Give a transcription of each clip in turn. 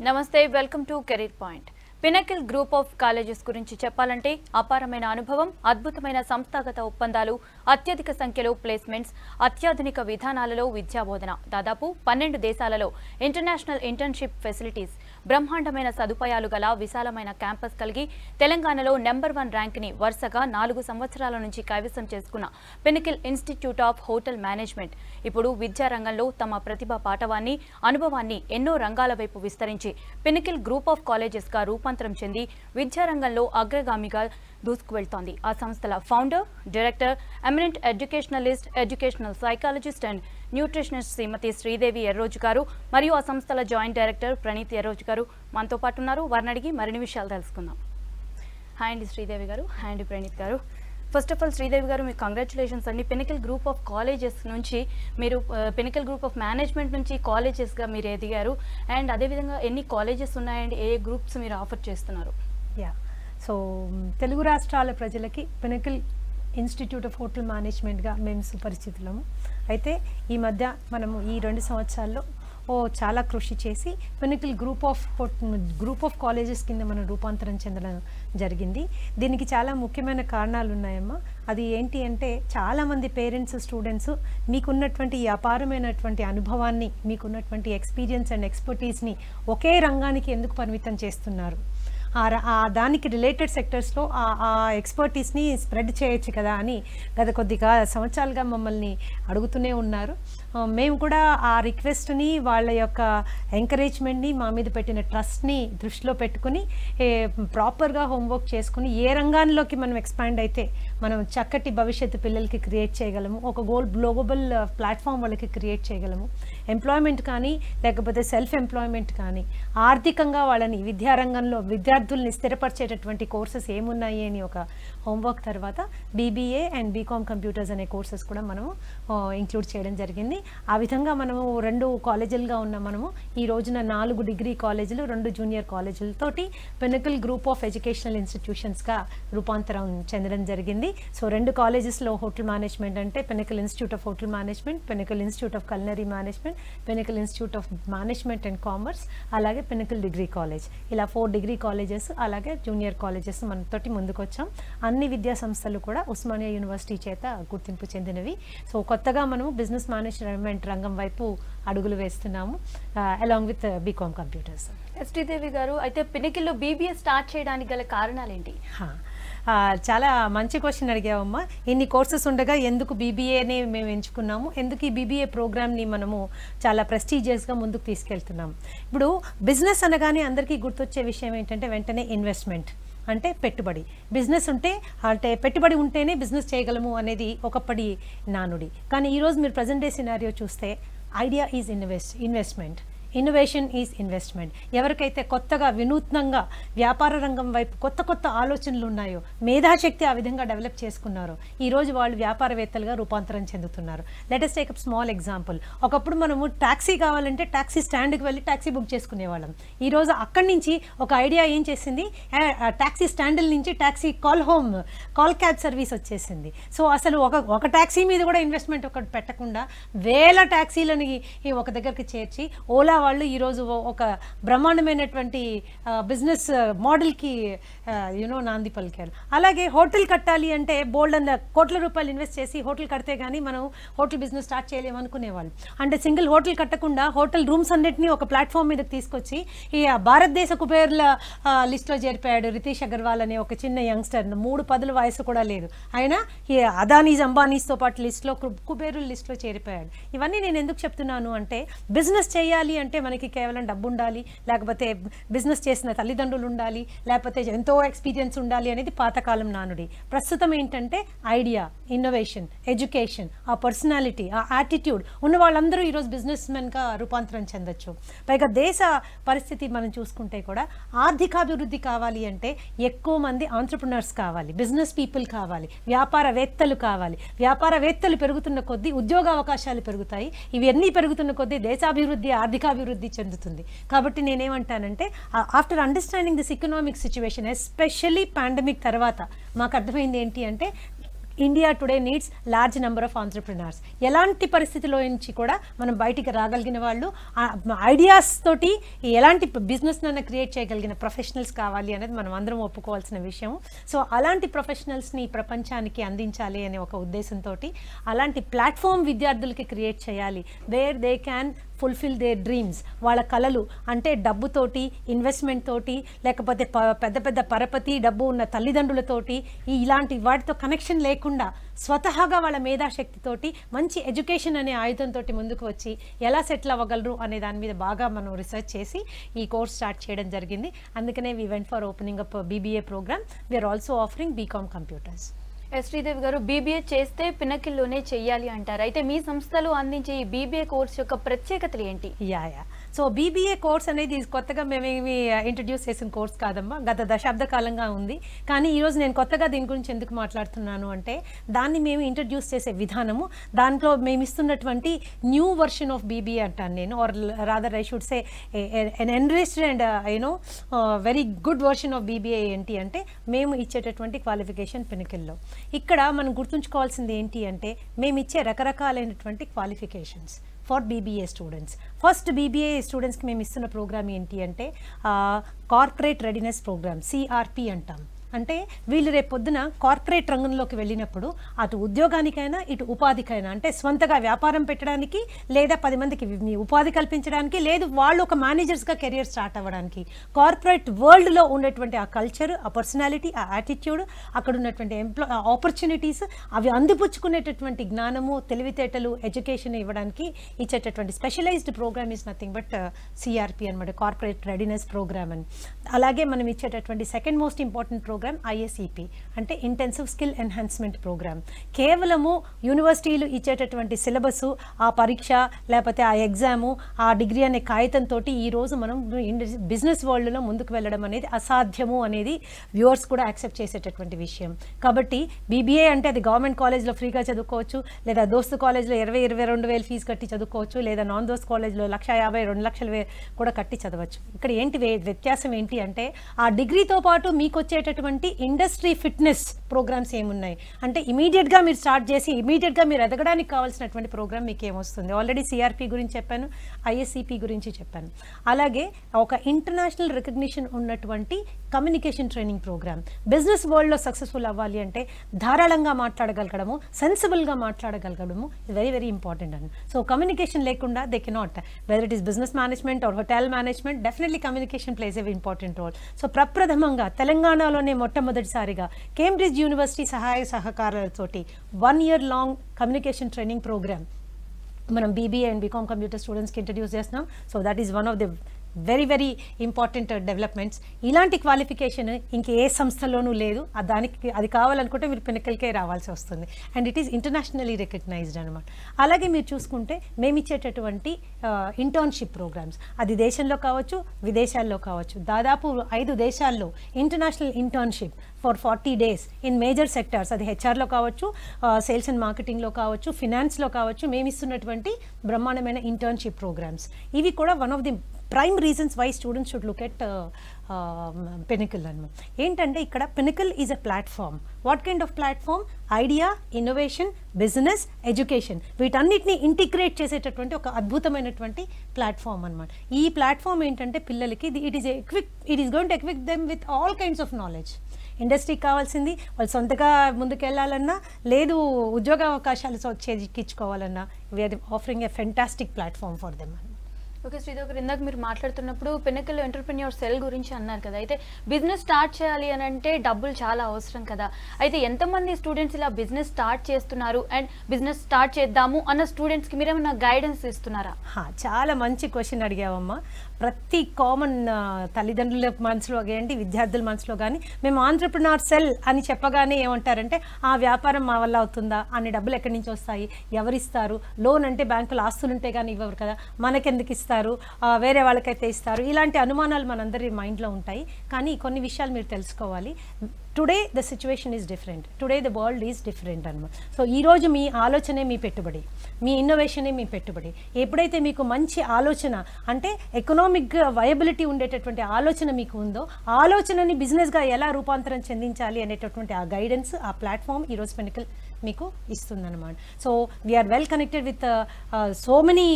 నమస్తే welcome to career point. Pinnacle group of colleges గురించి చెప్పాలంటే అపారమైన అనుభవం, అద్భుతమైన సంస్థాగత ఒప్పందాలు, అత్యధిక సంఖ్యలో ప్లేస్మెంట్స్, అత్యాధునిక విధానాలలో విద్యాబోధన, దాదాపు 12 దేశాలలో ఇంటర్నేషనల్ ఇంటర్న్షిప్ ఫెసిలిటీస్, బ్రహ్మాండమైన సదుపాయాలు గల విశాలమైన క్యాంపస్ కలిగి తెలంగాణలో నెంబర్ 1 ర్యాంక్ ని వరుసగా 4 సంవత్సరాల నుంచి కైవసం చేసుకున్న pinnacle institute of hotel management ఇప్పుడు విద్యా రంగంలో తమ ప్రతిభా పాఠవాన్ని, అనుభవాన్ని ఎన్నో రంగాల వైపు విస్తరించి పినకిల్ గ్రూప్ ఆఫ్ కాలేజెస్ గా రూపాంతరం చెంది విద్యారంగంలో అగ్రగామిగా దూసుకువెళ్తోంది. ఆ సంస్థల founder, director, eminent educationalist, educational psychologist and nutritionist Srimati Sridevi Erroju గారు మరియు ఆ సంస్థల జాయింట్ డైరెక్టర్ ప్రణీత్ ఎర్రోజు గారు మనతో పాటు ఉన్నారు. వారిని అడిగి మరిన్ని విషయాలు తెలుసుకుందాం. హాయ్ అండి శ్రీదేవి గారు, హాయ్ అండి ప్రణీత్ గారు. ఫస్ట్ ఆఫ్ ఆల్ శ్రీదేవి గారు, మీకు కంగ్రాచులేషన్స్ అండి. పినకిల్ గ్రూప్ ఆఫ్ కాలేజెస్ నుంచి మీరు పినకిల్ గ్రూప్ ఆఫ్ మేనేజ్మెంట్ నుంచి కాలేజెస్గా మీరు ఎదిగారు. అండ్ అదేవిధంగా ఎన్ని కాలేజెస్ ఉన్నాయండి, ఏ గ్రూప్స్ మీరు ఆఫర్ చేస్తున్నారు? సో తెలుగు రాష్ట్రాల ప్రజలకి పినకిల్ ఇన్స్టిట్యూట్ ఆఫ్ హోటల్ మేనేజ్మెంట్గా మేము సుపరిచితులము. అయితే ఈ మధ్య మనము ఈ 2 సంవత్సరాల్లో చాలా కృషి చేసి పినకిల్ గ్రూప్ ఆఫ్ కాలేజెస్ కింద మనం రూపాంతరం చెందడం జరిగింది. దీనికి చాలా ముఖ్యమైన కారణాలు ఉన్నాయమ్మా. అది ఏంటి అంటే, చాలామంది పేరెంట్స్, స్టూడెంట్స్ మీకున్నటువంటి ఈ అపారమైనటువంటి అనుభవాన్ని, మీకున్నటువంటి ఎక్స్పీరియన్స్ అండ్ ఎక్స్పర్టీస్ని ఒకే రంగానికి ఎందుకు పరిమితం చేస్తున్నారు, దానికి రిలేటెడ్ సెక్టర్స్లో ఆ ఎక్స్పర్టీస్ని స్ప్రెడ్ చేయొచ్చు కదా అని గత కొద్దిగా సంవత్సరాలుగా మమ్మల్ని అడుగుతూనే ఉన్నారు. మేము కూడా ఆ రిక్వెస్ట్ని, వాళ్ళ యొక్క ఎంకరేజ్మెంట్ని, మా మీద పెట్టిన ట్రస్ట్ని దృష్టిలో పెట్టుకుని ప్రాపర్గా హోంవర్క్ చేసుకుని ఏ రంగాల్లోకి మనం ఎక్స్పాండ్ అయితే మనం చక్కటి భవిష్యత్తు పిల్లలకి క్రియేట్ చేయగలము, ఒక గ్లోబల్ ప్లాట్ఫామ్ వాళ్ళకి క్రియేట్ చేయగలము, ఎంప్లాయ్మెంట్ కానీ లేకపోతే సెల్ఫ్ ఎంప్లాయ్మెంట్ కానీ, ఆర్థికంగా వాళ్ళని విద్యారంగంలో విద్యార్థుల్ని స్థిరపరిచేటటువంటి కోర్సెస్ ఏమున్నాయి అని ఒక హోంవర్క్ తర్వాత బీబీఏ అండ్ బీకామ్ కంప్యూటర్స్ అనే కోర్సెస్ కూడా మనము ఇంక్లూడ్ చేయడం జరిగింది. ఆ విధంగా మనము 2 కాలేజీలుగా ఉన్న మనము ఈ రోజున 4 డిగ్రీ కాలేజీలు, 2 జూనియర్ కాలేజీలతోటి పినకిల్ గ్రూప్ ఆఫ్ ఎడ్యుకేషనల్ ఇన్స్టిట్యూషన్స్గా రూపాంతరం చెందడం జరిగింది. సో 2 కాలేజెస్లో హోటల్ మేనేజ్మెంట్ అంటే Pinnacle institute of hotel management, Pinnacle institute of culinary management, Pinnacle institute of management and commerce, అలాగే పినకిల్ డిగ్రీ కాలేజ్, ఇలా 4 డిగ్రీ కాలేజెస్ అలాగే జూనియర్ కాలేజెస్ మనతోటి ముందుకు వచ్చాం. అన్ని విద్యా సంస్థలు కూడా ఉస్మానియా యూనివర్సిటీ చేత గుర్తింపు చెందినవి. సో కొత్తగా మనము బిజినెస్ మేనేజ్మెంట్ రంగం వైపు అడుగులు వేస్తున్నాము, along with BCom computers. Sridevi garu, అయితే పినకిల్లో బీబీఏ స్టార్ట్ చేయడానికి గల కారణాలు ఏంటి? చాలా మంచి క్వశ్చన్ అడిగావమ్మా. ఇన్ని కోర్సెస్ ఉండగా ఎందుకు బీబీఏనే మేము ఎంచుకున్నాము, ఎందుకు ఈ బీబీఏ ప్రోగ్రామ్ని మనము చాలా ప్రెస్టీజియస్గా ముందుకు తీసుకెళ్తున్నాము. ఇప్పుడు బిజినెస్ అనగానే అందరికీ గుర్తొచ్చే విషయం ఏంటంటే వెంటనే ఇన్వెస్ట్మెంట్, అంటే పెట్టుబడి. బిజినెస్ అంటే పెట్టుబడి ఉంటేనే బిజినెస్ చేయగలము అనేది ఒకప్పటి నానుడి. కానీ ఈరోజు మీరు ప్రజెంట్ డే సినారియో చూస్తే idea is investment, innovation is investment. ఎవరికైతే కొత్తగా వినూత్నంగా వ్యాపార రంగం వైపు కొత్త ఆలోచనలు ఉన్నాయో, మేధాశక్తి ఆ విధంగా డెవలప్ చేసుకున్నారో, ఈరోజు వాళ్ళు వ్యాపారవేత్తలుగా రూపాంతరం చెందుతున్నారు. Let us take up small example. ఒకప్పుడు మనము ట్యాక్సీ కావాలంటే ట్యాక్సీ స్టాండ్కి వెళ్ళి ట్యాక్సీ బుక్ చేసుకునేవాళ్ళం. ఈరోజు అక్కడి నుంచి ఒక ఐడియా ఏం చేసింది, ట్యాక్సీ స్టాండ్ల నుంచి ట్యాక్సీ కాల్ క్యాబ్ సర్వీస్ వచ్చేసింది. సో అసలు ఒక ట్యాక్సీ మీద కూడా ఇన్వెస్ట్మెంట్ ఒకటి పెట్టకుండా వేల ట్యాక్సీలని ఒక దగ్గరికి చేర్చి ఓలా వాళ్ళు ఈరోజు ఒక బ్రహ్మాండమైనటువంటి బిజినెస్ మోడల్కి నాంది పలికారు. అలాగే హోటల్ కట్టాలి అంటే బోల్డ్ కోట్ల రూపాయలు ఇన్వెస్ట్ చేసి హోటల్ కడితే కానీ మనం హోటల్ బిజినెస్ స్టార్ట్ చేయలేము అనుకునేవాళ్ళు. అంటే సింగిల్ హోటల్ కట్టకుండా హోటల్ రూమ్స్ అన్నింటినీ ఒక ప్లాట్ఫామ్ మీదకి తీసుకొచ్చి ఈ భారతదేశ కుబేర్ల లిస్ట్లో చేరిపోయాడు రితీష్ అగర్వాల్ అనే ఒక చిన్న యంగ్స్టర్. 3 పదుల వయసు కూడా లేదు, ఆయన ఈ అదానీస్ అంబానీస్తో పాటు లిస్ట్లో కుబేరుల లిస్ట్లో చేరిపోయాడు. ఇవన్నీ నేను ఎందుకు చెప్తున్నాను అంటే, బిజినెస్ చేయాలి అంటే మనకి కేవలం డబ్బు ఉండాలి, లేకపోతే బిజినెస్ చేసిన తల్లిదండ్రులు ఉండాలి, లేకపోతే ఎంతో ఎక్స్పీరియన్స్ ఉండాలి అనేది పాతకాలం నానుడి. ప్రస్తుతం ఏంటంటే ఐడియా, ఇన్నోవేషన్, ఎడ్యుకేషన్, ఆ పర్సనాలిటీ, ఆ యాటిట్యూడ్ ఉన్న వాళ్ళందరూ ఈరోజు బిజినెస్ మెన్గా రూపాంతరం చెందొచ్చు. పైగా దేశ పరిస్థితి మనం చూసుకుంటే కూడా ఆర్థికాభివృద్ధి కావాలి అంటే ఎక్కువ మంది ఆంట్రప్రినర్స్ కావాలి, బిజినెస్ పీపుల్ కావాలి, వ్యాపారవేత్తలు కావాలి. వ్యాపారవేత్తలు పెరుగుతున్న కొద్దీ ఉద్యోగ అవకాశాలు పెరుగుతాయి. ఇవన్నీ పెరుగుతున్న కొద్దీ దేశాభివృద్ధి, ఆర్థికాభివృద్ధి చెందుతుంది. కాబట్టి నేనేమంటానంటే, after understanding this economic situation, especially pandemic తర్వాత మాకు అర్థమైంది ఏంటి అంటే, India today needs large number of entrepreneurs. ఎలాంటి పరిస్థితిలో నుంచి కూడా మనం బయటికి రాగలిగిన వాళ్ళు, ఐడియాస్ తోటి ఎలాంటి బిజినెస్ నన్ను క్రియేట్ చేయగలిగిన ప్రొఫెషనల్స్ కావాలి అనేది మనం అందరం ఒప్పుకోవాల్సిన విషయం. సో అలాంటి ప్రొఫెషనల్స్ని ప్రపంచానికి అందించాలి అనే ఒక ఉద్దేశంతో అలాంటి ప్లాట్ఫామ్ విద్యార్థులకి క్రియేట్ చేయాలి, where they can fulfil there dreams. వాళ్ళ కళలు అంటే డబ్బుతోటి, ఇన్వెస్ట్మెంట్ తోటి, లేకపోతే పెద్ద పెద్ద పరపతి డబ్బు ఉన్న తల్లిదండ్రులతోటి ఇలాంటి వాటితో కనెక్షన్ లేకుండా స్వతహాగా వాళ్ళ మేధాశక్తితోటి మంచి ఎడ్యుకేషన్ అనే ఆయుధంతో ముందుకు వచ్చి ఎలా సెటిల్ అవ్వగలరు అనే దాని మీద బాగా మనం రీసెర్చ్ చేసి ఈ కోర్స్ స్టార్ట్ చేయడం జరిగింది. అందుకనే we went for opening up BBA programme. We're also offering BCom computers. Sridevi garu, BBA చేస్తే పినకిల్లోనే చెయ్యాలి అంటారు. అయితే మీ సంస్థలు అందించే ఈ BBA కోర్స్ యొక్క ప్రత్యేకతలు ఏంటి? యా సో BBA కోర్స్ అనేది కొత్తగా మేమేమి ఇంట్రడ్యూస్ చేసిన కోర్స్ కాదమ్మా, గత దశాబ్ద కాలంగా ఉంది. కానీ ఈరోజు నేను కొత్తగా దీని గురించి ఎందుకు మాట్లాడుతున్నాను అంటే, దాన్ని మేము ఇంట్రడ్యూస్ చేసే విధానము, దాంట్లో మేము ఇస్తున్నటువంటి న్యూ వర్షన్ ఆఫ్ BBA అంటాను నేను, or rather I should say an enriched and very good version of BBA ఏంటి అంటే, మేము ఇచ్చేటటువంటి క్వాలిఫికేషన్ పినకిల్లో. ఇక్కడ మనం గుర్తుంచుకోవాల్సింది ఏంటి అంటే, మేము ఇచ్చే రకరకాలైనటువంటి qualifications for BBA students. First BBA స్టూడెంట్స్కి మేము ఇస్తున్న ప్రోగ్రామ్ ఏంటి అంటే కార్పొరేట్ రెడీనెస్ ప్రోగ్రామ్, CRP అంటాం. అంటే వీళ్ళు రేపు పొద్దున కార్పొరేట్ రంగంలోకి వెళ్ళినప్పుడు అటు ఉద్యోగానికైనా ఇటు ఉపాధికైనా, అంటే స్వంతగా వ్యాపారం పెట్టడానికి, లేదా 10 మందికి ఉపాధి కల్పించడానికి, లేదు వాళ్ళు ఒక మేనేజర్స్గా కెరియర్ స్టార్ట్ అవ్వడానికి, కార్పొరేట్ వరల్డ్లో ఉండేటువంటి ఆ కల్చర్, ఆ పర్సనాలిటీ, ఆ యాటిట్యూడ్, అక్కడ ఉన్నటువంటి ఆపర్చునిటీస్, అవి అందిపుచ్చుకునేటటువంటి జ్ఞానము, తెలివితేటలు, ఎడ్యుకేషన్ ఇవ్వడానికి ఇచ్చేటటువంటి specialised programme is nothing but CRP అనమాట, కార్పొరేట్ రెడీనెస్ ప్రోగ్రామ్ అని. అలాగే మనం ఇచ్చేటటువంటి second most important programme ISEP అంటే ఇంటెన్సివ్ స్కిల్ ఎన్హాన్స్మెంట్ ప్రోగ్రామ్. కేవలము యూనివర్సిటీలు ఇచ్చేటటువంటి సిలబస్, ఆ పరీక్ష లేకపోతే ఆ ఎగ్జాము, ఆ డిగ్రీ అనే కాగితంతో ఈరోజు మనం బిజినెస్ వరల్డ్లో ముందుకు వెళ్ళడం అనేది అసాధ్యము అనేది వ్యూవర్స్ కూడా యాక్సెప్ట్ చేసేటటువంటి విషయం. కాబట్టి BBA అంటే అది గవర్నమెంట్ కాలేజ్లో ఫ్రీగా చదువుకోవచ్చు, లేదా దోస్తు కాలేజ్లో 22 వేలు ఫీజు కట్టి చదువుకోవచ్చు, లేదా నాన్ దోస్తు కాలేజ్లో 1,50,000 2,00,000 కూడా కట్టి చదవచ్చు. ఇక్కడ ఏంటి వ్యత్యాసం ఏంటి అంటే, ఆ డిగ్రీతో పాటు మీకు వచ్చేటటువంటి ఇండస్ట్రీ ఫిట్నెస్ ప్రోగ్రామ్స్ ఏమున్నాయి అంటే, ఇమీడియట్గా మీరు స్టార్ట్ చేసి ఇమీడియట్గా మీరు ఎదగడానికి కావాల్సినటువంటి ప్రోగ్రామ్ మీకు ఏమొస్తుంది. ఆల్రెడీ CRP గురించి చెప్పాను, ISEP గురించి చెప్పాను. అలాగే ఒక ఇంటర్నేషనల్ రికగ్నిషన్ ఉన్నటువంటి కమ్యూనికేషన్ ట్రైనింగ్ ప్రోగ్రామ్. బిజినెస్ వరల్డ్లో సక్సెస్ఫుల్ అవ్వాలి అంటే ధారాళంగా మాట్లాడగలగడము, సెన్సిబుల్గా మాట్లాడగలగడము వెరీ వెరీ ఇంపార్టెంట్ అండి. సో కమ్యూనికేషన్ లేకుండా they cannot, whether it is business management or hotel management, definitely communication plays a important role. So ప్రప్రథమంగా తెలంగాణలోనే మొట్టమొదటిసారిగా కేంబ్రిడ్జ్ యూనివర్సిటీ సహాయ సహకారాలతోటి 1 year long communication training programme మనం BBA అండ్ BCom కంప్యూటర్ స్టూడెంట్స్కి introduce చేస్తున్నాం. So that is one of the very very important developments. ఇలాంటి qualification ఇంకే సంస్థలోనూ లేదు. దానికి అది కావాలనుకుంటే మీరు పినకిల్కే రావాల్సి వస్తుంది. And it is internationally recognised అనమాట. అలాగే మీరు చూసుకుంటే మేము ఇచ్చేటటువంటి ఇంటర్న్షిప్ ప్రోగ్రామ్స్, అది దేశంలో కావచ్చు, విదేశాల్లో కావచ్చు, దాదాపు 5 దేశాల్లో international internship for 40 days in major sectors, అది హెచ్ఆర్లో కావచ్చు, సేల్స్ అండ్ మార్కెటింగ్లో కావచ్చు, ఫినాన్స్లో కావచ్చు, మేము ఇస్తున్నటువంటి బ్రహ్మాండమైన ఇంటర్న్షిప్ ప్రోగ్రామ్స్. ఇవి కూడా one of the prime reasons why students should look at Pinnacle అనమాట. ఏంటంటే ఇక్కడ Pinnacle is a platform. What kind of platform? Idea, innovation, business, education, వీటన్నిటిని ఇంటిగ్రేట్ చేసేటటువంటి ఒక అద్భుతమైనటువంటి ప్లాట్ఫామ్ అనమాట. ఈ ప్లాట్ఫామ్ ఏంటంటే పిల్లలకి it is going to equip them with all kinds of knowledge. ఇండస్ట్రీకి కావాల్సింది వాళ్ళు సొంతగా ముందుకెళ్ళాలన్నా, లేదు ఉద్యోగ అవకాశాలు చేజిక్కించుకోవాలన్నా, we are offering a fantastic platform for them. Okay Sridevi గారు, ఇందాక మీరు మాట్లాడుతున్నప్పుడు పినకిల్ ఎంటర్‌ప్రెన్యూర్ సెల్ గురించి అన్నారు కదా. అయితే బిజినెస్ స్టార్ట్ చేయాలి అని అంటే డబ్బులు చాలా అవసరం కదా. అయితే ఎంతమంది స్టూడెంట్స్ ఇలా బిజినెస్ స్టార్ట్ చేస్తున్నారు, అండ్ బిజినెస్ స్టార్ట్ చేద్దాము అన్న స్టూడెంట్స్కి మీరేమైనా గైడెన్స్ ఇస్తున్నారా? చాలా మంచి క్వశ్చన్ అడిగావమ్మా. ప్రతి కామన్ తల్లిదండ్రుల మనసులో కానీ విద్యార్థుల మనసులో కానీ మేము ఆంట్రప్రెన్యూర్ సెల్ అని చెప్పగానే ఏమంటారంటే, ఆ వ్యాపారం మా వల్ల అవుతుందా, అన్ని డబ్బులు ఎక్కడి నుంచి వస్తాయి, ఎవరిస్తారు, లోన్ అంటే బ్యాంకులు ఆస్తులు ఉంటే కానీ ఇవ్వరు కదా, మనకెందుకు ఇస్తారు, వేరే వాళ్ళకైతే ఇస్తారు, ఇలాంటి అనుమానాలు మనందరి మైండ్లో ఉంటాయి. కానీ కొన్ని విషయాలు మీరు తెలుసుకోవాలి. Today the situation is different, today the world is different అనమాట. సో ఈరోజు మీ ఆలోచనే మీ పెట్టుబడి, మీ ఇన్నోవేషనే మీ పెట్టుబడి. ఎప్పుడైతే మీకు మంచి ఆలోచన అంటే ఎకనామిక్ వయబిలిటీ ఉండేటటువంటి ఆలోచన మీకు ఉందో, ఆలోచనని బిజినెస్గా ఎలా రూపాంతరం చెందించాలి అనేటటువంటి ఆ గైడెన్స్, ఆ ప్లాట్ఫామ్ ఈరోజు పినకిల్ మీకు ఇస్తుందన్నమాట. So we are well connected with so many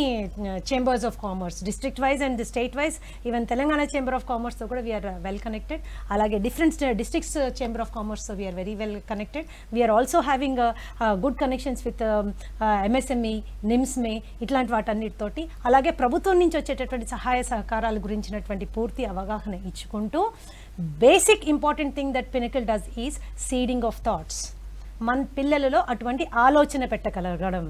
chambers of commerce district wise and state wise. Even Telangana chamber of కామర్స్తో కూడా వీఆర్ వెల్ కనెక్టెడ్. అలాగే డిఫరెంట్ డిస్ట్రిక్ట్స్ చేంబర్ ఆఫ్ కామర్స్తో we are very well connected. We are also having good connections with MSME, NIMSME ఇట్లాంటి వాటన్నిటితోటి. అలాగే ప్రభుత్వం నుంచి వచ్చేటటువంటి సహాయ సహకారాల గురించినటువంటి పూర్తి అవగాహన ఇచ్చుకుంటూ basic important thing that pinnacle does is seeding of thoughts. మన పిల్లలలో అటువంటి ఆలోచన పెట్టగలగడం,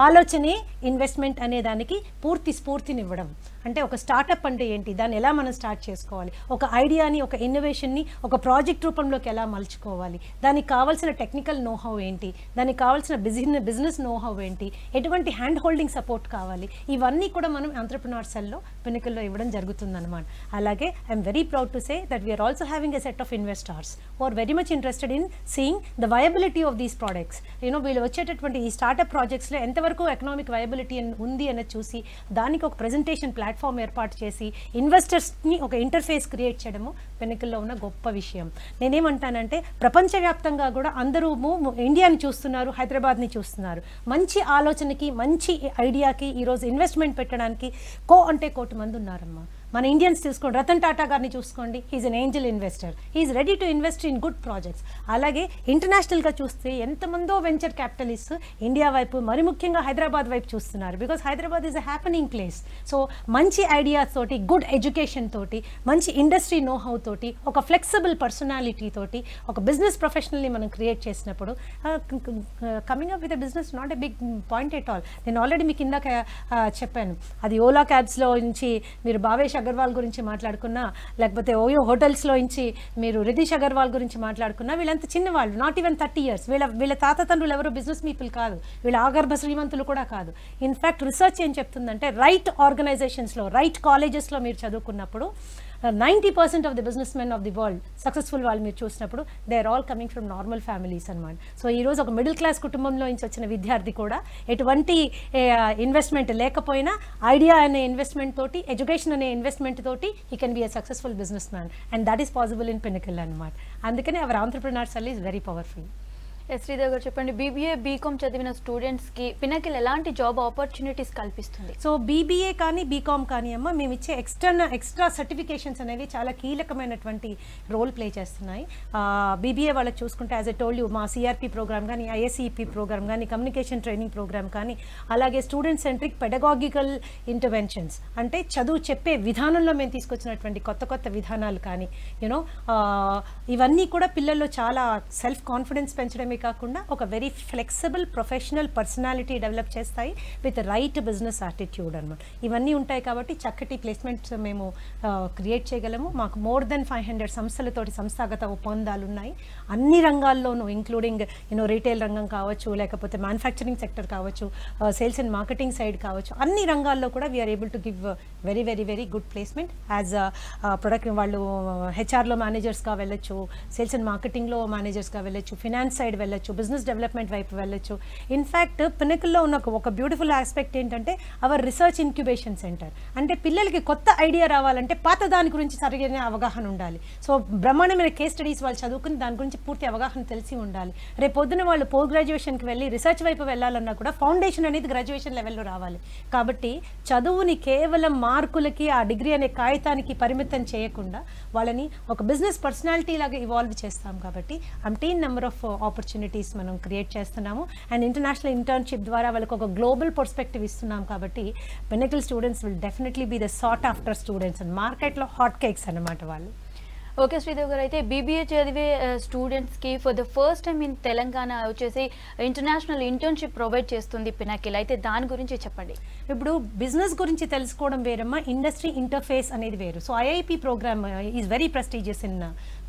ఆలోచనే ఇన్వెస్ట్మెంట్ అనే దానికి పూర్తి స్ఫూర్తినివ్వడం. అంటే ఒక స్టార్టప్ అంటే ఏంటి, దాన్ని ఎలా మనం స్టార్ట్ చేసుకోవాలి, ఒక ఐడియాని ఒక ఇన్నోవేషన్ని ఒక ప్రాజెక్ట్ రూపంలోకి ఎలా మలుచుకోవాలి, దానికి కావాల్సిన టెక్నికల్ నోహౌ ఏంటి, దానికి కావాల్సిన బిజినెస్ నోహౌ ఏంటి, ఎటువంటి హ్యాండ్ హోల్డింగ్ సపోర్ట్ కావాలి, ఇవన్నీ కూడా మనం ఎంటర్‌ప్రెన్యూర్ సెల్లో పినకిల్లో ఇవ్వడం జరుగుతుందన్నమాట. అలాగే I'm very proud to say that we're also having a set of investors who are very much interested in seeing the viability of these products. వీళ్ళు వచ్చేటటువంటి ఈ స్టార్టప్ ప్రాజెక్ట్స్లో ఎంతవరకు ఎకనామిక్ వయబిలిటీ ఉంది అనేది చూసి దానికి ఒక ప్రెజెంటేషన్ ప్లాట్ఫామ్ ఏర్పాటు చేసి ఇన్వెస్టర్స్ని ఒక ఇంటర్ఫేస్ క్రియేట్ చేయడము పినకిల్లో ఉన్న గొప్ప విషయం. నేనేమంటానంటే ప్రపంచవ్యాప్తంగా కూడా అందరూ ఇండియాని చూస్తున్నారు, హైదరాబాద్ని చూస్తున్నారు. మంచి ఆలోచనకి మంచి ఐడియాకి ఈరోజు ఇన్వెస్ట్మెంట్ పెట్టడానికి కోటి మంది ఉన్నారమ్మా. మన ఇండియన్స్ చూసుకోండి, రతన్ టాటా గారిని చూసుకోండి, he's an angel investor, he's ready to invest in good projects. అలాగే ఇంటర్నేషనల్గా చూస్తే ఎంతమందో వెంచర్ క్యాపిటలిస్ట్ ఇండియా వైపు, మరి ముఖ్యంగా హైదరాబాద్ వైపు చూస్తున్నారు. Because Hyderabad is a happening place. So మంచి ఐడియాస్ తోటి, గుడ్ ఎడ్యుకేషన్ తోటి, మంచి ఇండస్ట్రీ నోహౌ తోటి, ఒక ఫ్లెక్సిబుల్ పర్సనాలిటీ తోటి ఒక బిజినెస్ ప్రొఫెషనల్ని మనం క్రియేట్ చేసినప్పుడు coming up with a business not a big point at all. నేను ఆల్రెడీ మీకు ఇందాక చెప్పాను, అది ఓలా క్యాబ్స్లో నుంచి మీరు భావేష్ అగర్వాల్ గురించి మాట్లాడుకున్నా, లేకపోతే ఓయో హోటల్స్లో నుంచి మీరు రితీష్ అగర్వాల్ గురించి మాట్లాడుకున్నా, వీళ్ళంతా చిన్నవాళ్ళు, నాట్ ఈవెన్ 30 years. వీళ్ళ తాత తండ్రులు ఎవరు బిజినెస్ పీపుల్ కాదు, వీళ్ళ ఆగర్భ శ్రీమంతులు కూడా కాదు. ఇన్ఫ్యాక్ట్ రీసెర్చ్ ఏం చెప్తుందంటే రైట్ ఆర్గనైజేషన్స్లో, రైట్ కాలేజెస్లో మీరు చదువుకున్నప్పుడు 90% of the businessmen of the world successful వాళ్ళు మీరు చూసినప్పుడు they are all coming from normal families అనమాట. సో ఈరోజు ఒక మిడిల్ క్లాస్ కుటుంబంలో నుంచి వచ్చిన విద్యార్థి కూడా ఎటువంటి ఇన్వెస్ట్మెంట్ లేకపోయినా ఐడియా అనే ఇన్వెస్ట్మెంట్ తోటి, ఎడ్యుకేషన్ అనే ఇన్వెస్ట్మెంట్ తోటి he can be a successful businessman and that is possible in Pinnacle అనమాట. అందుకని our entrepreneur cell is very powerful. Sridevi garu చెప్పండి, BBA BCom చదివిన స్టూడెంట్స్కి పినకిల్ ఎలాంటి జాబ్ ఆపర్చునిటీస్ కల్పిస్తుంది? సో BBA కానీ BCom కానీ అమ్మ మేము ఇచ్చే ఎక్స్ట్రా సర్టిఫికేషన్స్ అనేవి చాలా కీలకమైనటువంటి రోల్ ప్లే చేస్తున్నాయి. BBA వాళ్ళకి చూసుకుంటే యాజ్ ఎ టోల్డ్ యూ మా CRP ప్రోగ్రామ్ కానీ, ISEP ప్రోగ్రామ్ కానీ, కమ్యూనికేషన్ ట్రైనింగ్ ప్రోగ్రామ్ కానీ, అలాగే స్టూడెంట్ సెంట్రిక్ పెడగాగికల్ ఇంటర్వెన్షన్స్ అంటే చదువు చెప్పే విధానంలో మేము తీసుకొచ్చినటువంటి కొత్త విధానాలు కానీ ఇవన్నీ కూడా పిల్లల్లో చాలా సెల్ఫ్ కాన్ఫిడెన్స్ పెంచడమే కాకుండా ఒక very flexible professional personality develop చేస్తాయి విత్ రైట్ బిజినెస్ యాటిట్యూడ్ అనమాట. ఇవన్నీ ఉంటాయి కాబట్టి చక్కటి ప్లేస్మెంట్స్ మేము క్రియేట్ చేయగలము. మాకు మోర్ దెన్ 500 సంస్థలతోటి సంస్థాగత ఒప్పందాలు ఉన్నాయి అన్ని రంగాల్లోనూ, ఇంక్లూడింగ్ రీటైల్ రంగం కావచ్చు, లేకపోతే మ్యానుఫ్యాక్చరింగ్ సెక్టర్ కావచ్చు, సేల్స్ అండ్ మార్కెటింగ్ సైడ్ కావచ్చు, అన్ని రంగాల్లో కూడా we're able to give very very very good placement as product. వాళ్ళు HR లో మేనేజర్స్గా వెళ్ళొచ్చు, సేల్స్ అండ్ మార్కెటింగ్లో మేనేజర్స్గా వెళ్ళొచ్చు, ఫినాన్స్ సైడ్ వెళ్ళొచ్చు, బిజినెస్ డెవలప్మెంట్ వైపు వెళ్ళొచ్చు. ఇన్ఫ్యాక్ట్ పినకిల్లో ఉన్న ఒక బ్యూటిఫుల్ ఆస్పెక్ట్ ఏంటంటే అవర్ రీసెర్చ్ ఇంక్యుబేషన్ సెంటర్. అంటే పిల్లలకి కొత్త ఐడియా రావాలంటే పాత దాని గురించి సరిగ్గా అవగాహన ఉండాలి. సో బ్రహ్మాండమైన కేస్ స్టడీస్ వాళ్ళు చదువుకుని దాని గురించి పూర్తి అవగాహన తెలిసి ఉండాలి. రేపు పొద్దున వాళ్ళు పోస్ట్ గ్రాడ్యుయేషన్కి వెళ్ళి రీసెర్చ్ వైపు వెళ్ళాలన్నా కూడా ఫౌండేషన్ అనేది గ్రాడ్యుయేషన్ లెవెల్లో రావాలి. కాబట్టి చదువుని కేవలం మార్కులకి, ఆ డిగ్రీ అనే కాగితానికి పరిమితం చేయకుండా వాళ్ళని ఒక బిజినెస్ పర్సనాలిటీ లాగా ఇవాల్వ్ చేస్తాం. కాబట్టి అంటీన్ నెంబర్ ఆఫ్ ఆపర్చునిటీస్ మనం క్రియేట్ చేస్తున్నాము అండ్ ఇంటర్నేషనల్ ఇంటర్న్షిప్ ద్వారా వాళ్ళకి ఒక గ్లోబల్ పర్స్పెక్టివ్ ఇస్తున్నాం. కాబట్టి Pinnacle students will definitely be the sought after students and మార్కెట్లో హాట్ కేక్స్ అన్నమాట వాళ్ళు. ఓకే శ్రీదేవి గారు, అయితే BBA చదివే స్టూడెంట్స్కి for the first time in Telangana వచ్చేసి ఇంటర్నేషనల్ ఇంటర్న్షిప్ ప్రొవైడ్ చేస్తుంది పినకిల్. అయితే దాని గురించి చెప్పండి. ఇప్పుడు బిజినెస్ గురించి తెలుసుకోవడం వేరమ్మా, ఇండస్ట్రీ ఇంటర్ఫేస్ అనేది వేరు. So IIP programme is very prestigious in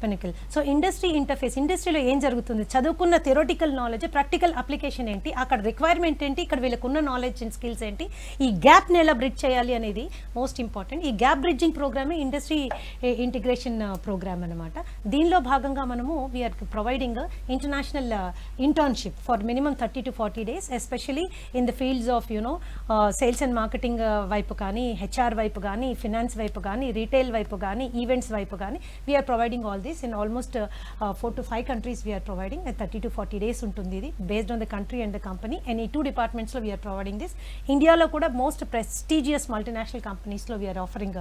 Pinnacle. So industry interface, ఇండస్ట్రీలో ఏం జరుగుతుంది, చదువుకున్న థియరటికల్ నాలెడ్జ్, ప్రాక్టికల్ అప్లికేషన్ ఏంటి, అక్కడ రిక్వైర్మెంట్ ఏంటి, ఇక్కడ వీళ్ళకున్న నాలెడ్జ్ అండ్ స్కిల్స్ ఏంటి, ఈ గ్యాప్ని ఎలా బ్రిడ్జ్ చేయాలి అనేది మోస్ట్ ఇంపార్టెంట్. ఈ గ్యాప్ బ్రిడ్జింగ్ ప్రోగ్రామే ఇండస్ట్రీ ఇంటిగ్రేషన్ ప్రోగ్రామ్ అనమాట. దీనిలో భాగంగా మనము we are providing international internship for minimum 30 to 40 days, especially in the fields of sales and marketing వైపు కానీ, HR వైపు కానీ, ఫినాన్స్ వైపు కానీ, రీటైల్ వైపు కానీ, ఈవెంట్స్ వైపు కానీ we're providing all this in almost 4 to 5 countries we are providing 30 to 40 days ఉంటుంది ఇది based on the country and the company and ఈ 2 departments లో we are providing this. ఇండియాలో కూడా మోస్ట్ ప్రెస్టీజియస్ మల్టీనేషనల్ కంపెనీస్లో we are offering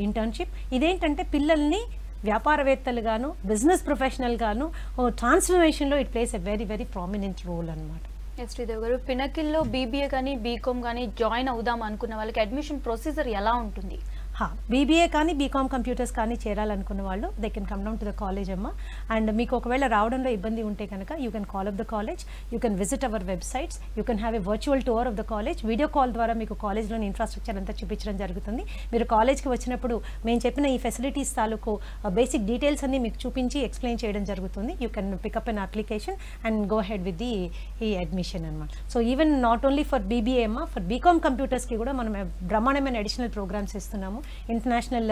internship. ఇదేంటంటే పిల్లల్ని వ్యాపారవేత్తలు గాను బిజినెస్ ప్రొఫెషనల్ గాను ట్రాన్స్ఫర్మేషన్లో it plays a very very prominent role అనమాట. శ్రీదేవి గారు, పినకిల్లో బీబీఏ కానీ బీకామ్ కానీ జాయిన్ అవుదాం అనుకున్న వాళ్ళకి అడ్మిషన్ ప్రొసీజర్ ఎలా ఉంటుంది? బీబీఏ కానీ బీకామ్ కంప్యూటర్స్ కానీ చేరాలనుకున్న వాళ్ళు they can come down to the college అమ్మ. అండ్ మీకు ఒకవేళ రావడంలో ఇబ్బంది ఉంటే కనుక you can call up the college, you can visit our websites, you can have a virtual tour of the college. Video call ద్వారా మీకు కాలేజ్లోని ఇన్ఫ్రాస్ట్రక్చర్ అంతా చూపించడం జరుగుతుంది. మీరు కాలేజ్కి వచ్చినప్పుడు మేము చెప్పిన ఈ ఫెసిలిటీస్ తాలూకు బేసిక్ డీటెయిల్స్ అన్ని మీకు చూపించి ఎక్స్ప్లెయిన్ చేయడం జరుగుతుంది. You can pick up an application and go ahead with the admission అనమాట. So even not only for BBA అమ్మ, ఫర్ బీకామ్ కంప్యూటర్స్కి కూడా మనం బ్రహ్మాండమైన అడిషనల్ ప్రోగ్రామ్స్ ఇస్తున్నాము. ఇంటర్నేషనల్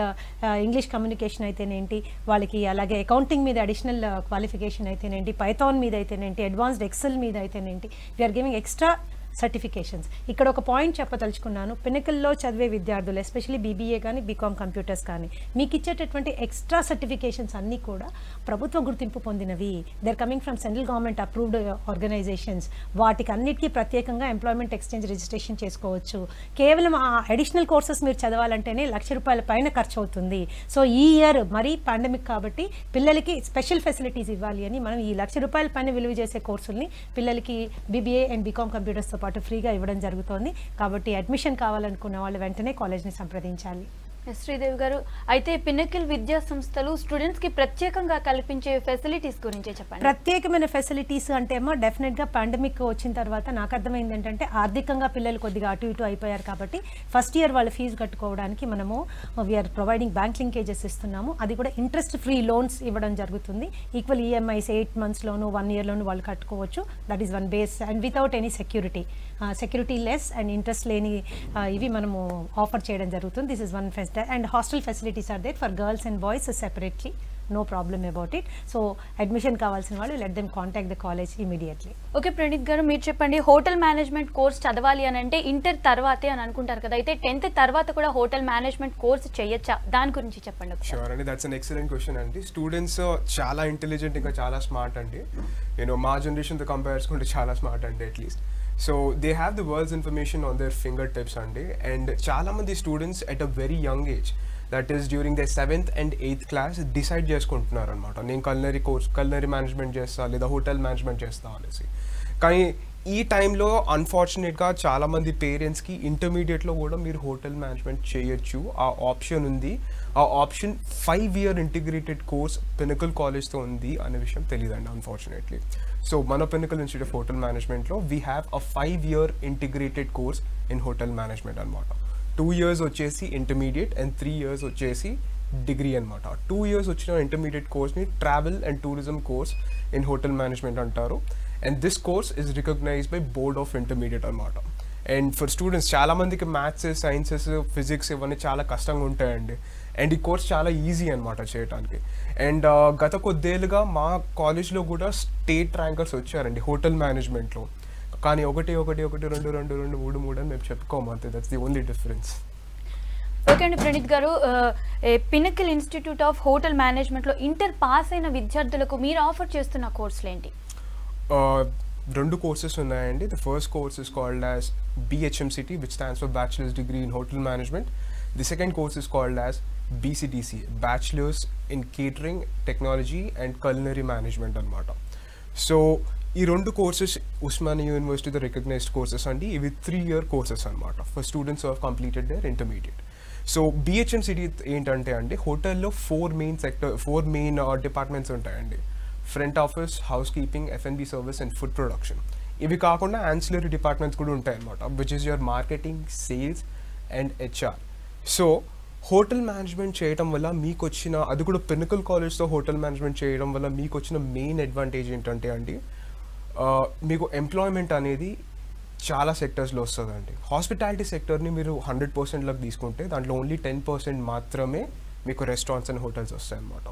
ఇంగ్లీష్ కమ్యూనికేషన్ అయితేనేంటి వాళ్ళకి, అలాగే అకౌంటింగ్ మీద అడిషనల్ క్వాలిఫికేషన్ అయితేనేంటి, పైథాన్ మీద అయితేనేంటి, అడ్వాన్స్డ్ ఎక్సెల్ మీద అయితేనేంటి, వీఆర్ గివింగ్ ఎక్స్ట్రా సర్టిఫికేషన్స్. ఇక్కడ ఒక పాయింట్ చెప్పదలుచుకున్నాను, పినకిల్లో చదివే విద్యార్థులు ఎస్పెషల్లీ బీబీఏ కానీ బీకామ్ కంప్యూటర్స్ కానీ మీకు ఇచ్చేటటువంటి ఎక్స్ట్రా సర్టిఫికేషన్స్ అన్నీ కూడా ప్రభుత్వ గుర్తింపు పొందినవి. They are coming from central government approved organisations. వాటికి అన్నిటికీ ప్రత్యేకంగా ఎంప్లాయ్మెంట్ ఎక్స్చేంజ్ రిజిస్ట్రేషన్ చేసుకోవచ్చు. కేవలం ఆ అడిషనల్ కోర్సెస్ మీరు చదవాలంటేనే ₹1,00,000 పైన ఖర్చు అవుతుంది. సో ఈ ఇయర్ మరీ పాండమిక్ కాబట్టి పిల్లలకి స్పెషల్ ఫెసిలిటీస్ ఇవ్వాలి అని మనం ఈ ₹1,00,000 పైన విలువ చేసే కోర్సుల్ని పిల్లలకి బీబీఏ అండ్ బీకామ్ కంప్యూటర్స్తో పాటు ఫ్రీగా ఇవ్వడం జరుగుతోంది. కాబట్టి అడ్మిషన్ కావాలనుకున్న వాళ్ళు వెంటనే కాలేజ్ని సంప్రదించాలి. శ్రీదేవి గారు, అయితే పినకిల్ విద్యా సంస్థలు స్టూడెంట్స్ కి ప్రత్యేకంగా కల్పించే ఫెసిలిటీస్ గురించి చెప్పండి. ప్రత్యేకమైన ఫెసిలిటీస్ అంటే ఏమో డెఫినెట్గా పాండమిక్ వచ్చిన తర్వాత నాకు అర్థమైంది ఏంటంటే ఆర్థికంగా పిల్లలు కొద్దిగా అటు ఇటు అయిపోయారు కాబట్టి ఫస్ట్ ఇయర్ వాళ్ళు ఫీజు కట్టుకోవడానికి మనము వీఆర్ ప్రొవైడింగ్ బ్యాంక్ లింకేజెస్ ఇస్తున్నాము. అది కూడా ఇంట్రెస్ట్ ఫ్రీ లోన్స్ ఇవ్వడం జరుగుతుంది. ఈక్వల్ ఈఎంఐస్ 8 monthsలోను 1 yearలోను వాళ్ళు కట్టుకోవచ్చు. That is one base and without any security less and interest లేని ఇవి మనము ఆఫర్ చేయడం జరుగుతుంది. This is one and hostel facilities are there for girls and boys separately. No problem about it. So admission కావాల్సిన వాళ్ళు let them contact the college immediately. Okay Praneeth గారు, మీరు చెప్పండి, హోటల్ మేనేజ్మెంట్ కోర్స్ చదవాలి అని అంటే ఇంటర్ తర్వాతే అని అనుకుంటారు కదా, అయితే 10th తర్వాత కూడా హోటల్ మేనేజ్మెంట్ కోర్స్ చేయొచ్చా? దాని గురించి చెప్పండి. షూర్ అండి, దట్స్ అన్ ఎక్సలెంట్ క్వశ్చన్ అండి. స్టూడెంట్స్ చాలా ఇంటెలిజెంట్, ఇంకా చాలా స్మార్ట్ అండి. మా జనరేషన్తో కంపేర్ చేసుకుంటే చాలా స్మార్ట్ అండి at least. So they have the world's information on their finger tips అండి. అండ్ చాలా మంది students at a very young age, that is during the 7th and 8th class decide చేసుకుంటున్నారు అనమాట, నేను కల్నరీ మేనేజ్మెంట్ చేస్తా లేదా హోటల్ మేనేజ్మెంట్ చేస్తా అనేసి. కానీ ఈ టైంలో అన్ఫార్చునేట్గా చాలామంది పేరెంట్స్కి ఇంటర్మీడియట్లో కూడా మీరు హోటల్ మేనేజ్మెంట్ చేయొచ్చు, ఆ ఆప్షన్ ఉంది. ఆ option 5-year integrated course Pinnacle కాలేజ్తో ఉంది అనే విషయం తెలియదండి అన్ఫార్చునేట్లీ. సో మన పినకిల్ ఇన్స్టిట్యూట్ ఆఫ్ హోటల్ మేనేజ్మెంట్లో we have a 5-year integrated course in hotel management అనమాట. 2 years వచ్చేసి ఇంటర్మీడియట్ అండ్ 3 years వచ్చేసి డిగ్రీ అనమాట. 2 years వచ్చిన ఇంటర్మీడియట్ కోర్స్ని travel and tourism course in hotel management అంటారు. And this course is recognised by board of intermediate అనమాట. And for students చాలామందికి maths, sciences, physics ఇవన్నీ చాలా కష్టంగా ఉంటాయండి. అండ్ ఈ కోర్స్ చాలా ఈజీ అనమాట చేయడానికి. అండ్ గత కొద్దేళ్ళుగా మా కాలేజ్లో కూడా స్టేట్ ర్యాంకర్స్ వచ్చారండి హోటల్ మేనేజ్మెంట్లో. కానీ 1, 1, 1, 2, 2, 2, 3, 3 అని మేము చెప్పుకోము అంతే. That's the only difference. Okay అండి ప్రణీత్ గారు, పినకిల్ ఇన్స్టిట్యూట్ ఆఫ్ హోటల్ మేనేజ్మెంట్లో ఇంటర్ పాస్ అయిన విద్యార్థులకు మీరు ఆఫర్ చేస్తున్న కోర్సులు ఏంటి? 2 courses ఉన్నాయండి. The first course is called as BHMCT, which stands for Bachelor's Degree in Hotel Management. The second course is called as BCTC, Bachelor's in Catering, Technology and Culinary Management అనమాట. So ఈ 2 courses Osmania యూనివర్సిటీతో recognised courses అండి. ఇవి 3-year courses అనమాట for students who have completed there intermediate. So BHMCT ఏంటంటే అండి, హోటల్లో 4 main departments ఉంటాయండి. Front office, house keeping, F&B service and food production. ఇవి కాకుండా యాన్సిలరీ డిపార్ట్మెంట్స్ కూడా ఉంటాయి అనమాట, which is your marketing, sales and HR. So hotel management చేయడం వల్ల మీకు వచ్చిన, అది కూడా పినకిల్ కాలేజ్తో హోటల్ మేనేజ్మెంట్ చేయడం వల్ల మీకు వచ్చిన మెయిన్ అడ్వాంటేజ్ ఏంటంటే అండి, మీకు ఎంప్లాయ్మెంట్ అనేది చాలా సెక్టర్స్లో వస్తుందండి. హాస్పిటాలిటీ సెక్టర్ని మీరు 100%లకు తీసుకుంటే దాంట్లో ఓన్లీ 10% మాత్రమే మీకు రెస్టారెంట్స్ అండ్ హోటల్స్ వస్తాయి అన్నమాట.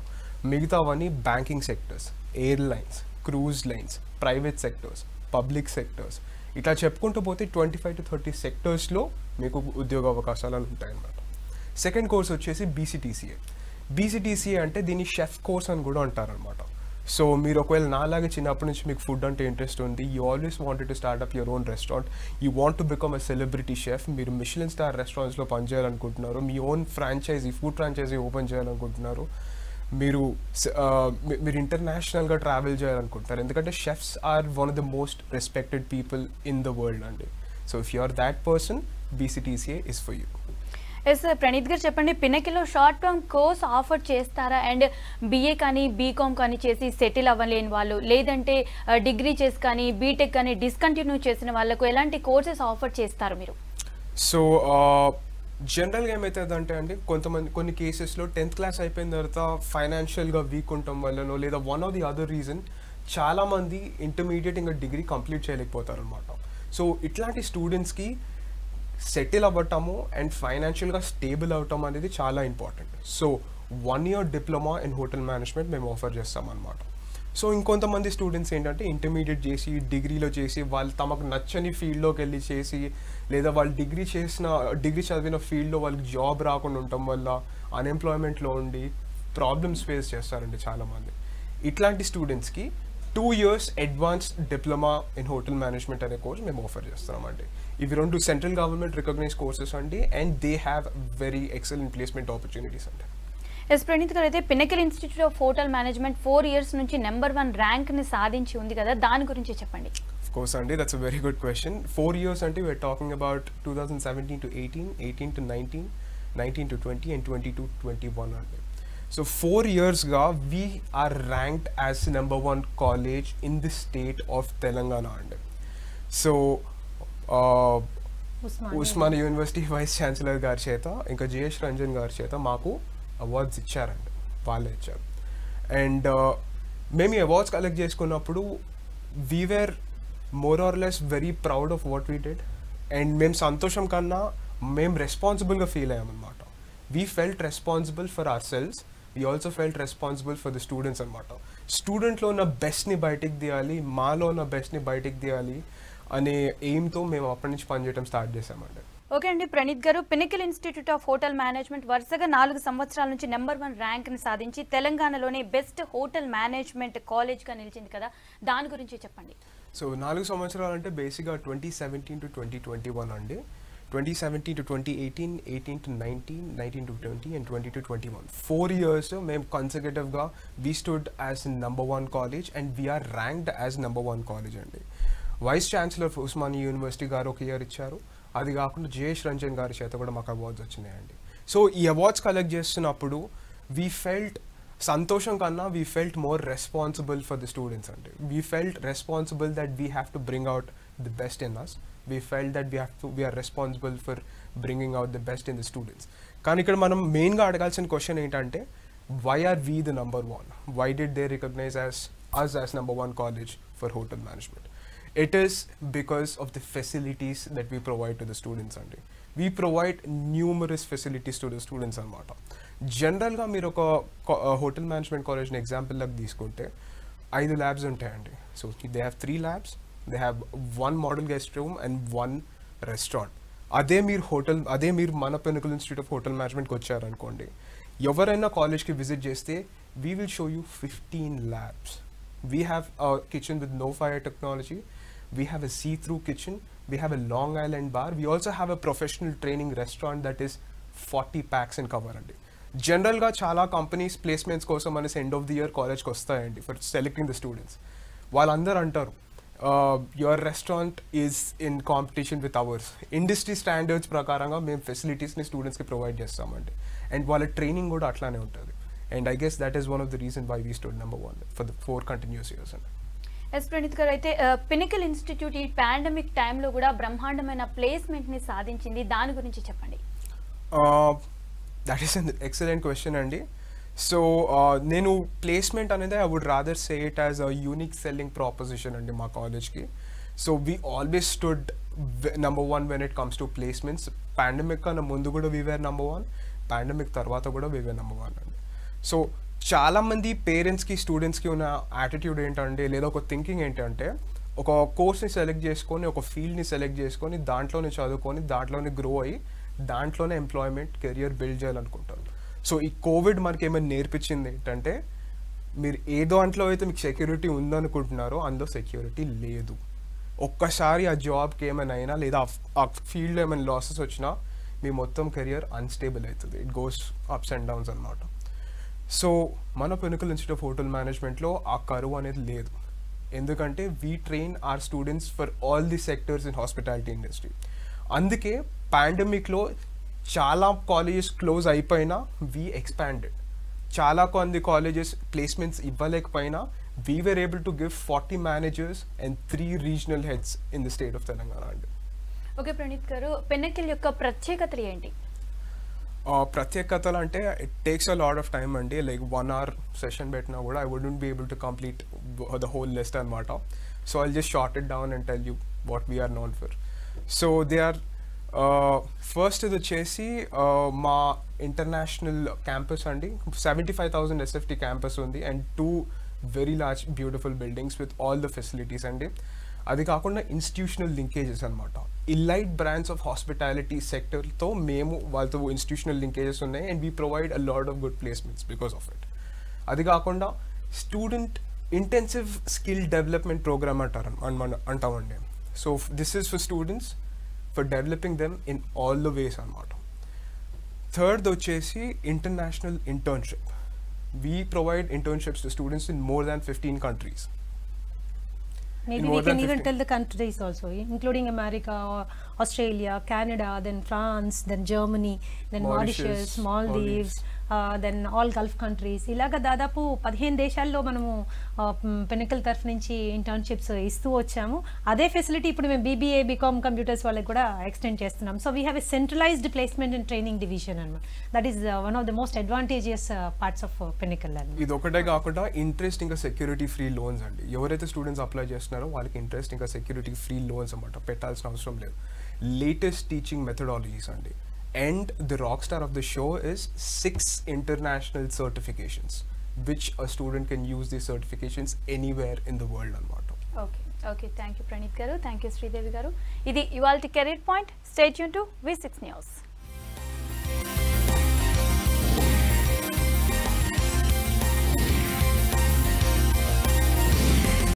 మిగతావన్నీ banking sectors, airlines, cruise lines, private sectors, public sectors, ఇట్లా చెప్పుకుంటూ పోతే 25 to 30 సెక్టర్స్లో మీకు ఉద్యోగ అవకాశాలు ఉంటాయన్నమాట. సెకండ్ కోర్స్ వచ్చేసి BCTCA. బీసీటీసీ అంటే దీన్ని షెఫ్ కోర్స్ అని కూడా అంటారనమాట. సో మీరు ఒకవేళ నాలాగే చిన్నప్పటి నుంచి మీకు ఫుడ్ అంటే ఇంట్రెస్ట్ ఉంది, you always wanted to start up your own restaurant, you want to become a celebrity chef, మీరు మిషెలిన్ స్టార్ రెస్టారెంట్స్లో పనిచేయాలనుకుంటున్నారు, మీ own franchise food franchise open చేయాలనుకుంటున్నారు, మీరు ఇంటర్నేషనల్గా ట్రావెల్ చేయాలనుకుంటున్నారు, ఎందుకంటే chefs are one of the most respected people in the world అండి. So if you are that person, BCTCA is for you. Yes Praneeth garu చెప్పండి, పినకిల్లో షార్ట్ టర్మ్ కోర్స్ ఆఫర్ చేస్తారా? And BA కానీ బీకామ్ కానీ చేసి సెటిల్ అవ్వలేని వాళ్ళు, లేదంటే డిగ్రీ చేసి కానీ బీటెక్ కానీ డిస్కంటిన్యూ చేసిన వాళ్ళకు ఎలాంటి కోర్సెస్ ఆఫర్ చేస్తారు మీరు? సో జనరల్గా ఏమవుతుందంటే అండి, కొన్ని కేసెస్లో 10th క్లాస్ అయిపోయిన తర్వాత ఫైనాన్షియల్గా వీక్ ఉండటం వల్లనో లేదా one of the other reason చాలామంది ఇంటర్మీడియట్ ఇంకా డిగ్రీ కంప్లీట్ చేయలేకపోతారు అనమాట. సో ఇట్లాంటి స్టూడెంట్స్కి సెటిల్ అవ్వటము అండ్ ఫైనాన్షియల్గా స్టేబుల్ అవటం అనేది చాలా important. So 1 year diploma in hotel management మేము ఆఫర్ చేస్తామన్నమాట. సో ఇంకొంతమంది స్టూడెంట్స్ ఏంటంటే ఇంటర్మీడియట్ చేసి డిగ్రీలో చేసి వాళ్ళు తమకు నచ్చని ఫీల్డ్లోకి వెళ్ళి చేసి, లేదా వాళ్ళు డిగ్రీ చదివిన ఫీల్డ్లో వాళ్ళకి జాబ్ రాకుండా ఉండటం వల్ల అన్ఎంప్లాయ్మెంట్లో ఉండి ప్రాబ్లమ్స్ ఫేస్ చేస్తారండి చాలామంది. ఇట్లాంటి స్టూడెంట్స్కి 2 years advanced diploma in hotel management అనే కోర్స్ మేము ఆఫర్ చేస్తున్నామండి. ఇవి 2 సెంట్రల్ గవర్నమెంట్ రికగ్నైజ్ కోర్సెస్ అండి, and they have very excellent placement opportunities అండి. ఎస్ ప్రణీత్ గారు, అయితే pinnacle institute of hotel management 4 years నుంచి నెంబర్ 1 ర్యాంక్ని సాధించి ఉంది కదా, దాని గురించి చెప్పండి. Of course అండి, that's a very good question. 4 years అంటే we're talking about 2017 to 18, 18 to 19, 19 to 20 and 20 to 21 అండి. So 4 years గా we are ranked as number 1 college in the state of Telangana అండి. So Osman university vice chancellor garu చేత ఇంకా జయేష్ రంజన్ గారి చేత మాకు awards ఇచ్చారండి, వాళ్ళే ఇచ్చారు. అండ్ మేము ఈ అవార్డ్స్ కలెక్ట్ చేసుకున్నప్పుడు we were more or less very proud of what we did. And మేము సంతోషం కన్నా మేము రెస్పాన్సిబుల్గా ఫీల్ అయ్యామన్నమాట. We felt responsible for ourselves, we also felt responsible for the students అనమాట. స్టూడెంట్లో ఉన్న బెస్ట్ని బయటికి తీయాలి, మాలో ఉన్న బెస్ట్ని బయటికి తీయాలి అనే ఎయిమ్తో మేము అప్పటి నుంచి పనిచేయడం స్టార్ట్ చేసామండి. ఓకే అండి ప్రణీత్ గారు, pinnacle institute of hotel management వరుసగా 4 సంవత్సరాల నుంచి నెంబర్ 1 ర్యాంక్ని సాధించి తెలంగాణలోనే బెస్ట్ హోటల్ మేనేజ్మెంట్ కాలేజ్గా నిలిచింది కదా, దాని గురించి చెప్పండి. సో 4 సంవత్సరాలు అంటే బేసిక్గా 2017 to 2021 అండి. 2017 to 2018, 18 to 19, 19 to 20 and 20 to 21. 4 years మేము కన్సర్వేటివ్గా we stood as number 1 college and we are ranked as number 1 college అండి. Vice chancellor Osmania university garu ఒక ఇయర్ ఇచ్చారు, అది కాకుండా జయేష్ రంజన్ గారి చేత కూడా మాకు అవార్డ్స్ వచ్చినాయండి. సో ఈ అవార్డ్స్ కలెక్ట్ చేస్తున్నప్పుడు వీ ఫెల్ట్ సంతోషం కన్నా we felt more responsible for the students అండి. We felt responsible that we have to bring out the best in us. We felt that we are responsible for bringing out the best in the students. కానీ ఇక్కడ మనం మెయిన్గా అడగాల్సిన question ఏంటంటే, why are we the number 1? Why did they recognize us as number 1 college for hotel management? It is because of the facilities that we provide to the students అండి. We provide numerous facilities to the students అనమాట. జనరల్గా మీరు ఒక hotel management కాలేజ్ని ఎగ్జాంపుల్లోకి తీసుకుంటే 5 labs ఉంటాయండి. So they have 3 labs, they have 1 model guest room and 1 restaurant. అదే మీరు మన పినకిల్ ఇన్స్టిట్యూట్ ఆఫ్ హోటల్ మేనేజ్మెంట్కి వచ్చారనుకోండి, ఎవరైనా కాలేజ్కి విజిట్ చేస్తే we will show you 15 labs. We have a kitchen with no fire technology. We have a see-through kitchen. We have a Long Island bar. We also have a professional training restaurant that is 40 packs in cover andi. Generalga chala companies placements kosam anese end of the year college ki vastayandi for selecting the students. Vallandaru antaru your restaurant is in competition with ours. Industry standards prakaranga mem facilities ni students ki provide chestamandi, and wala training kuda atlane untadi. And I guess that is one of the reasons why we stood number 1 for the 4 continuous years. Yes Praneeth garu, అయితే pinnacle institute ఈ pandemic టైంలో కూడా బ్రహ్మాండమైన ప్లేస్మెంట్ని సాధించింది, దాని గురించి చెప్పండి. That is an excellent question అండి. సో నేను ప్లేస్మెంట్ అనేది I would rather say it as a unique selling proposition అండి మా కాలేజ్కి. So we always stood number 1 when it comes to placements. Pandemic కన్నా ముందు కూడా వీ వేర్ నెంబర్ 1, పాండమిక్ తర్వాత కూడా వీ వేర్ నెంబర్ 1 అండి. సో చాలామంది పేరెంట్స్కి స్టూడెంట్స్కి ఉన్న యాటిట్యూడ్ ఏంటంటే, లేదా ఒక థింకింగ్ ఏంటంటే, ఒక కోర్స్ని సెలెక్ట్ చేసుకొని ఒక ఫీల్డ్ని సెలెక్ట్ చేసుకొని దాంట్లోనే చదువుకొని దాంట్లోనే గ్రో అయ్యి దాంట్లోనే ఎంప్లాయ్మెంట్ కెరియర్ బిల్డ్ చేయాలనుకుంటారు. సో ఈ కోవిడ్ మనకి ఏమైనా నేర్పించింది ఏంటంటే మీరు ఏ దాంట్లో అయితే మీకు సెక్యూరిటీ ఉందనుకుంటున్నారో అందులో సెక్యూరిటీ లేదు. ఒక్కసారి ఆ జాబ్కి ఏమైనా అయినా లేదా ఆ ఫీల్డ్లో ఏమైనా లాసెస్ వచ్చినా మీ మొత్తం కెరియర్ అన్స్టేబుల్ అవుతుంది. It goes ups and downs అనమాట. సో మన పినకల్ ఇన్స్టిట్యూట్ ఆఫ్ హోటల్ మేనేజ్మెంట్లో ఆ కరువు అనేది లేదు. ఎందుకంటే we train our students for all the sectors in hospitality industry. అందుకే పాండమిక్లో చాలా కాలేజెస్ క్లోజ్ అయిపోయినా వీ ఎక్స్పాండెడ్. చాలా మంది కాలేజెస్ ప్లేస్మెంట్స్ ఇవ్వలేకపోయినా we were able to give 40 managers and 3 regional heads in the state of Telangana అండి. ఓకే ప్రణీత్ గారు, పిన్నకిల్ యొక్క ప్రత్యేకతలు ఏంటి? ప్రత్యేకతలు అంటే it takes a lot of time అండి. లైక్ 1 hour సెషన్ పెట్టినా కూడా I wouldn't be able to complete the whole list అనమాట. So I'll just short it down and tell you what we are known for. So they are first ఇది వచ్చేసి మా international campus అండి. 75,000 SFT campus ఉంది and 2 very large beautiful buildings with all the facilities అండి. అది కాకుండా institutional linkages అనమాట. Elite brands of hospitality సెక్టర్తో మేము వాళ్ళతో ఇన్స్టిట్యూషనల్ లింకేజెస్ ఉన్నాయి and we provide a lot of good placements because of it. అది కాకుండా student intensive skill development program అంటామండి. So this is for students for developing them in all the ways అనమాట. Third వచ్చేసి international internship. We provide internships to students in more than 15 countries. Maybe we can even tell the countries also, including America, Australia, Canada, then France, then Germany, then Mauritius, Maldives, then all Gulf countries. ఇలాగా దాదాపు 15 దేశాల్లో మనము pinnacle తరఫు నుంచి internships ఇస్తూ వచ్చాము. అదే facility ఇప్పుడు మేము BBA, BCom కంప్యూటర్స్ వాళ్ళకి కూడా ఎక్స్టెండ్ చేస్తున్నాం. So we have a centralized placement and training division అనమాట. That is one of the most advantageous parts of Pinnacle అనమాట. ఇది ఒకటే కాకుండా ఇంట్రెస్ట్ ఇంకా సెక్యూరిటీ ఫ్రీ లోన్స్ అండి. ఎవరైతే స్టూడెంట్స్ అప్లై చేస్తున్నారో వాళ్ళకి ఇంట్రెస్ట్ ఇంకా సెక్యూరిటీ ఫ్రీ లోన్స్ అనమాట. పెట్టాల్సిన అవసరం లేదు. లేటెస్ట్ టీచింగ్ మెథడాలజీస్ అండి. And the rock star of the show is 6 international certifications, which a student can use these certifications anywhere in the world anamata. Okay, thank you Pranit garu, thank you Sridevi garu. Idi ivalti career point. Stay tuned to V6 News.